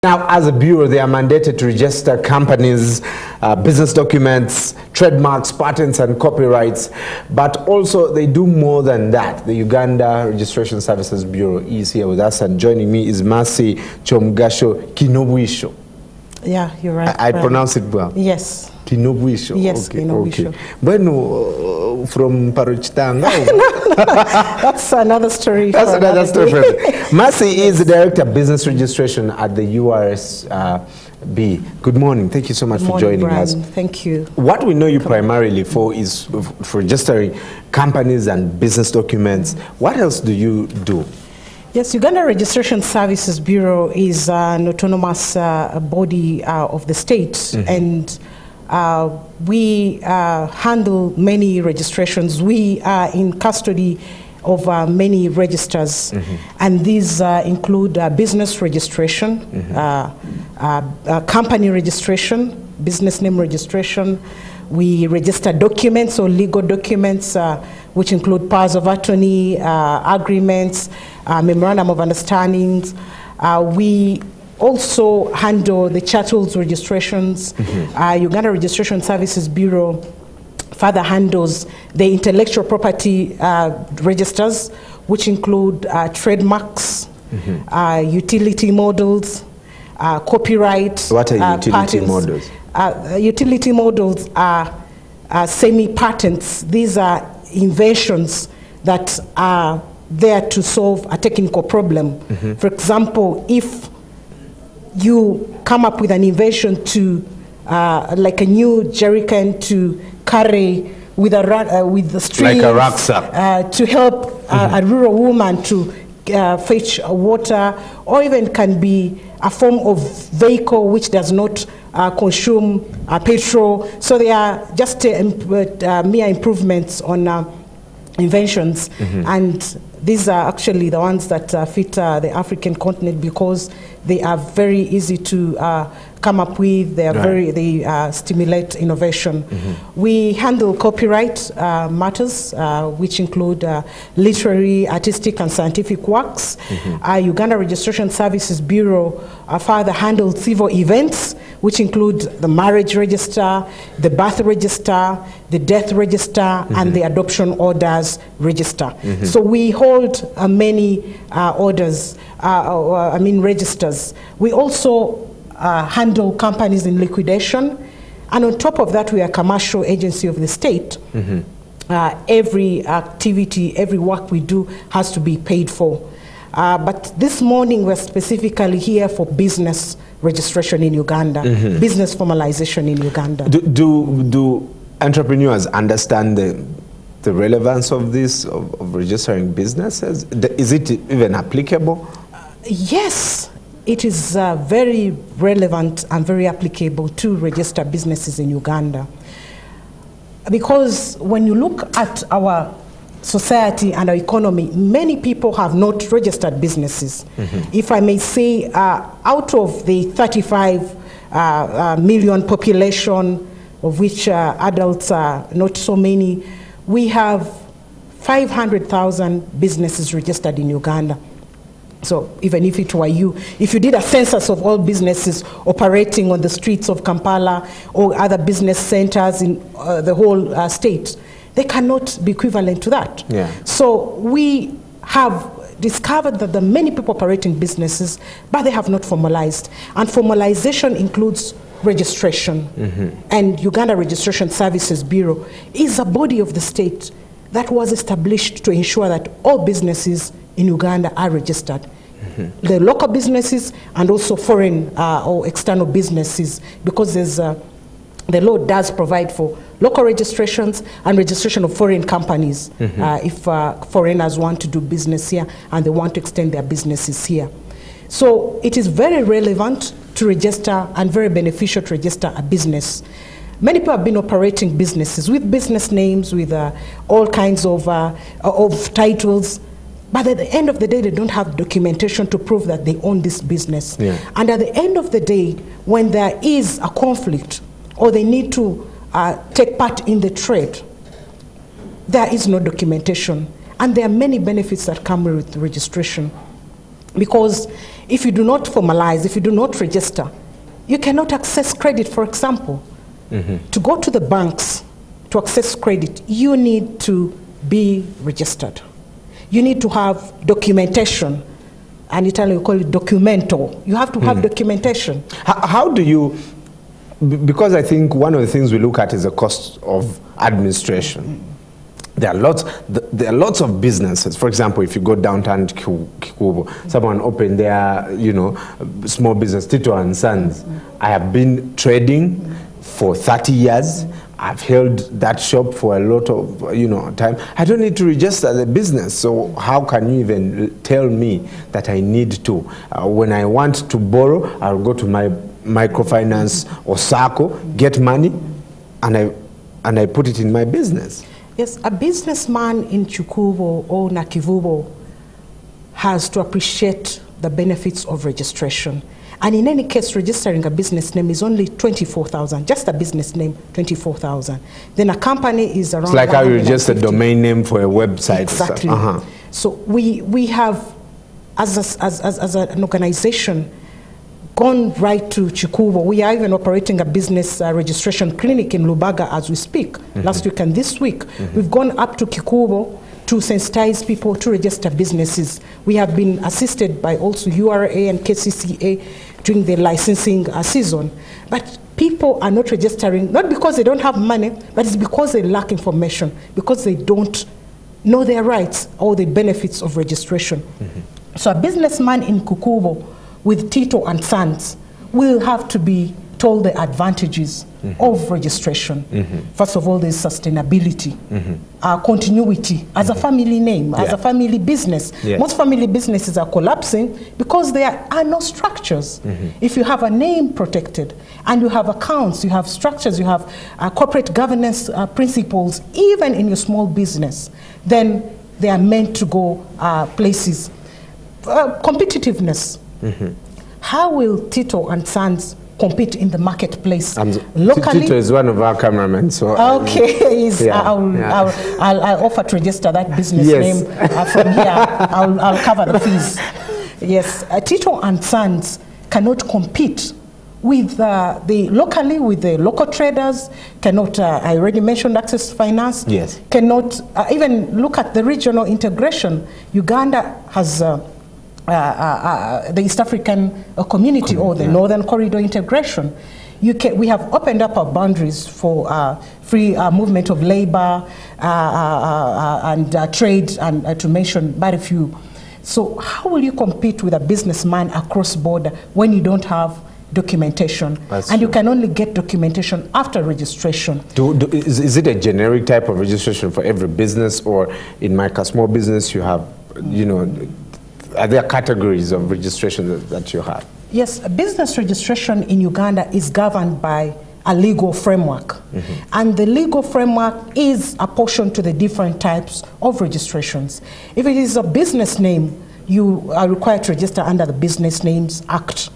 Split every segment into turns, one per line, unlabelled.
Now, as a bureau, they are mandated to register companies, business documents, trademarks, patents, and copyrights. But also, they do more than that. The Uganda Registration Services Bureau is here with us, and joining me is Mercy Chomgasho Kinobwisho.
Yeah, you're right.
I pronounce it well.
Yes.
Kinobwisho.
Yes,
okay,
Kinobwisho.
Okay. Bueno, from Paruchitanga.
That's another story.
That's another story. Mercy is the Director of Business Registration at the URSB. Good morning. Thank you so much for joining us.
Thank you.
What we know you primarily for is for registering companies and business documents. What else do you do?
Yes, Uganda Registration Services Bureau is an autonomous body of the state, and we handle many registrations. We are in custody of many registers, and these include business registration, company registration, business name registration. We register documents or legal documents, which include powers of attorney, agreements, memorandum of understandings. We also handle the chattels registrations. Uganda Registration Services Bureau further handles the intellectual property registers, which include trademarks, utility models, copyright.
What are utility
patents.
models?
Utility models are semi-patents. These are inventions that are there to solve a technical problem. For example, if you come up with an invention to, like a new jerrycan to carry with the strings,
like a rucksack,
to help a rural woman to fetch water, or even can be a form of vehicle which does not consume petrol. So they are just mere improvements on inventions, and these are actually the ones that fit the African continent because they are very easy to come up with. They are they stimulate innovation. We handle copyright matters, which include literary, artistic, and scientific works. Uganda Registration Services Bureau further handles civil events, which include the marriage register, the birth register, the death register, and the adoption orders register. So we hold many orders, registers. We also handle companies in liquidation, and on top of that, we are a commercial agency of the state. Every activity, every work we do has to be paid for. But this morning, we're specifically here for business registration in Uganda, business formalization in Uganda.
Do entrepreneurs understand the relevance of this, of registering businesses? Is it even applicable?
Yes, it is very relevant and very applicable to register businesses in Uganda. Because when you look at our society and our economy, many people have not registered businesses. If I may say, out of the 35 million population, of which adults are not so many, we have 500,000 businesses registered in Uganda. So even if it were you, if you did a census of all businesses operating on the streets of Kampala or other business centers in the whole state, they cannot be equivalent to that. So we have discovered that there are many people operating businesses, but they have not formalized. And formalization includes registration. And Uganda Registration Services Bureau is a body of the state that was established to ensure that all businesses in Uganda are registered. The local businesses and also foreign or external businesses, because there's the law does provide for local registrations and registration of foreign companies if foreigners want to do business here and they want to extend their businesses here. So it is very relevant to register and very beneficial to register a business. Many people have been operating businesses with business names, with all kinds of titles, but at the end of the day, they don't have documentation to prove that they own this business. And at the end of the day, when there is a conflict or they need to take part in the trade, there is no documentation. And there are many benefits that come with registration. Because If you do not formalize, if you do not register, you cannot access credit, for example. To go to the banks to access credit, you need to be registered. You need to have documentation. And in Italian we call it documento. You have to have documentation.
How do you, because I think one of the things we look at is the cost of administration. There are lots of businesses. For example, if you go downtown to Kikubo, someone opened their, small business, Tito and Sons. I have been trading for 30 years. I've held that shop for a lot of, time. I don't need to register the business. So how can you even tell me that I need to? When I want to borrow, I'll go to my microfinance or SACCO, get money, and I put it in my business.
Yes, a businessman in Kikubo or Nakivubo has to appreciate the benefits of registration. And in any case, registering a business name is only 24,000. Just a business name, 24,000. Then a company is around.
It's like how you register a domain name for a website.
Exactly. So we have, as an organization, gone right to Kikubo. We are even operating a business registration clinic in Lubaga as we speak. Last week and this week. We've gone up to Kikubo to sensitize people to register businesses. We have been assisted by also URA and KCCA during the licensing season. But people are not registering, not because they don't have money, but it's because they lack information, because they don't know their rights or the benefits of registration. So a businessman in Kikubo with Tito and Sons will have to be told the advantages of registration. First of all, there's sustainability, continuity as a family name, as a family business. Most family businesses are collapsing because there are no structures. If you have a name protected and you have accounts, you have structures, you have corporate governance principles, even in your small business, then they are meant to go places. Competitiveness. How will Tito and Sons compete in the marketplace locally?
Tito is one of our cameramen, so
okay, I'll offer to register that business name from here. I'll cover the fees. Yes, Tito and Sons cannot compete with the local traders. Cannot, I already mentioned access finance.
Yes.
Cannot even look at the regional integration. Uganda has the East African community or the Northern Corridor integration. We have opened up our boundaries for free movement of labor and trade, and to mention but a few. So how will you compete with a businessman across border when you don't have documentation?
That's
and
true.
You can only get documentation after registration.
Is it a generic type of registration for every business, or in my small business you have, are there categories of registration that you have? Yes,
business registration in Uganda is governed by a legal framework. And the legal framework is apportioned to the different types of registrations. If it is a business name, you are required to register under the Business Names Act.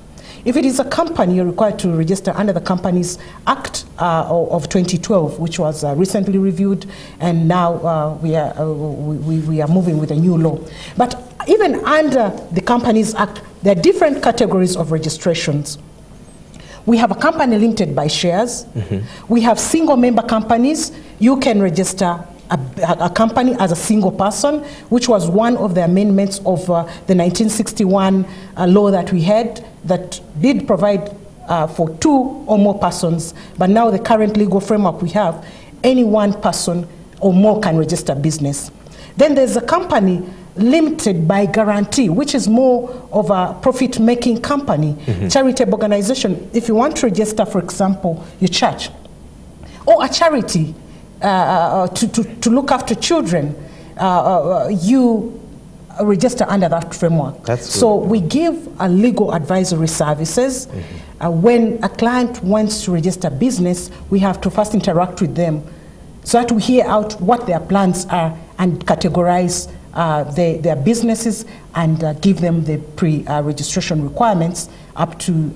If it is a company, you're required to register under the Companies Act of 2012, which was recently reviewed, and now we are moving with a new law. But even under the Companies Act, there are different categories of registrations. We have a company limited by shares. We have single member companies. You can register a company as a single person, which was one of the amendments of the 1961 law that we had that did provide for 2 or more persons. But now the current legal framework we have, any one person or more can register business. Then there's a company limited by guarantee, which is more of a profit-making company, charitable organization. If you want to register, for example, your church or a charity to look after children, you register under that framework. So we give a legal advisory services. When a client wants to register business, we have to first interact with them so that we hear out what their plans are and categorize their businesses and give them the pre-registration requirements up to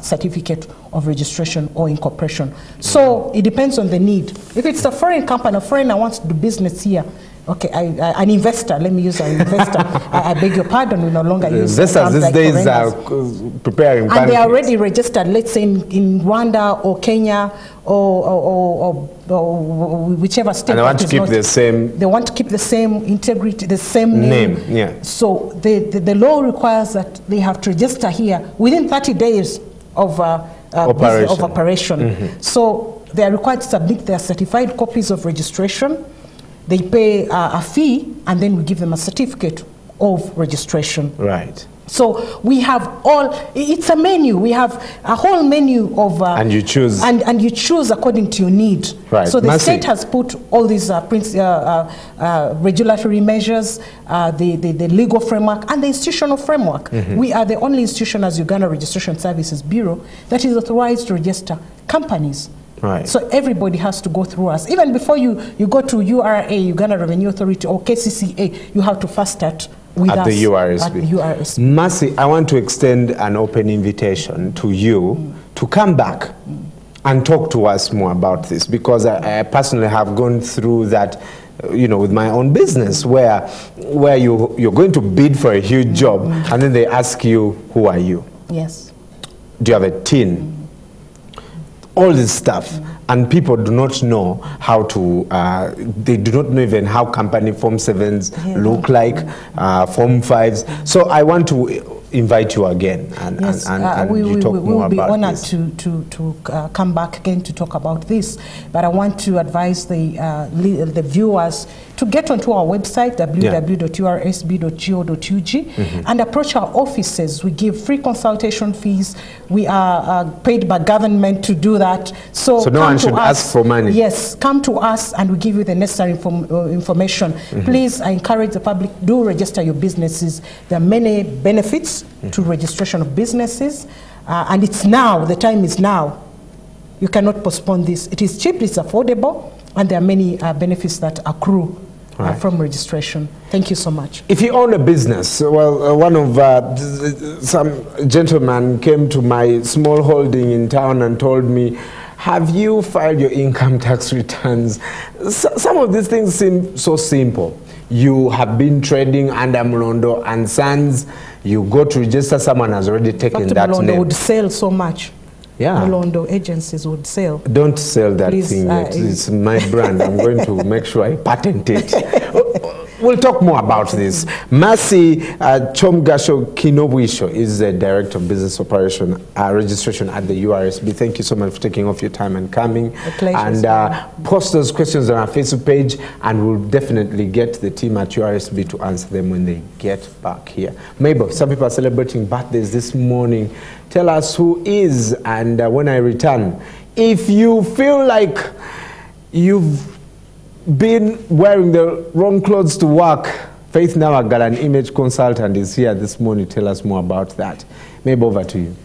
certificate of registration or incorporation. So it depends on the need. If it's a foreign company, a foreigner wants to do business here, Okay, an investor, let me use an investor. I beg your pardon, we no longer use
investors these days are preparing
and they are already registered, let's say in Rwanda or Kenya or whichever state.
And they want to keep the same.
They want to keep the same integrity, the same name.
Yeah.
So the law requires that they have to register here within 30 days of operation. Mm-hmm. So they are required to submit their certified copies of registration. They pay a fee, and then we give them a certificate of registration.
Right.
So we have it's a menu. We have a whole menu of...
and you choose.
And you choose according to your need.
Right.
So the state has put all these regulatory measures, the legal framework, and the institutional framework. Mm-hmm. We are the only institution as Uganda Registration Services Bureau that is authorized to register companies.
Right.
So everybody has to go through us. Even before you go to URA, Uganda Revenue Authority, or KCCA, you have to first start with us
the URSB.
At the URSB.
Mercy, I want to extend an open invitation to you to come back and talk to us more about this, because I personally have gone through that, with my own business, where you're going to bid for a huge job, and then they ask you, who are you?
Yes.
Do you have a TIN? All this stuff, and people do not know how to, they do not know even how company Form 7s look like, Form 5s. So I want to invite you again, and you talk more about this. We will be honored
to come back again to talk about this, but I want to advise the viewers to get onto our website, www.ursb.go.ug, and approach our offices. We give free consultation fees. We are paid by government to do that. So
no one should ask for money.
Yes, come to us and we give you the necessary information. Please, I encourage the public, do register your businesses. There are many benefits to registration of businesses, and it's now, the time is now. You cannot postpone this. It is cheap, it's affordable, and there are many benefits that accrue from registration. Thank you so much.
If you own a business, well, one of some gentleman came to my small holding in town and told me, have you filed your income tax returns? Some of these things seem so simple. You have been trading under Mulondo and Sons, you go to register, someone has already taken that
Mulondo
name.
Would sell so much.
Yeah.
Mulondo agencies would sell.
Don't sell that
Please,
thing yet. It's my brand. I'm going to make sure I patent it. We'll talk more about this. Mercy Chomgasho Kinobwisho is the Director of Business Operation Registration at the URSB. Thank you so much for taking off your time and coming.
A pleasure.
And post those questions on our Facebook page, and we'll definitely get the team at URSB to answer them when they get back here. Mabel, some people are celebrating birthdays this morning. Tell us who is, and when I return, if you feel like you've been wearing the wrong clothes to work, Faith Nawagal, an image consultant, is here this morning to tell us more about that. Maybe over to you.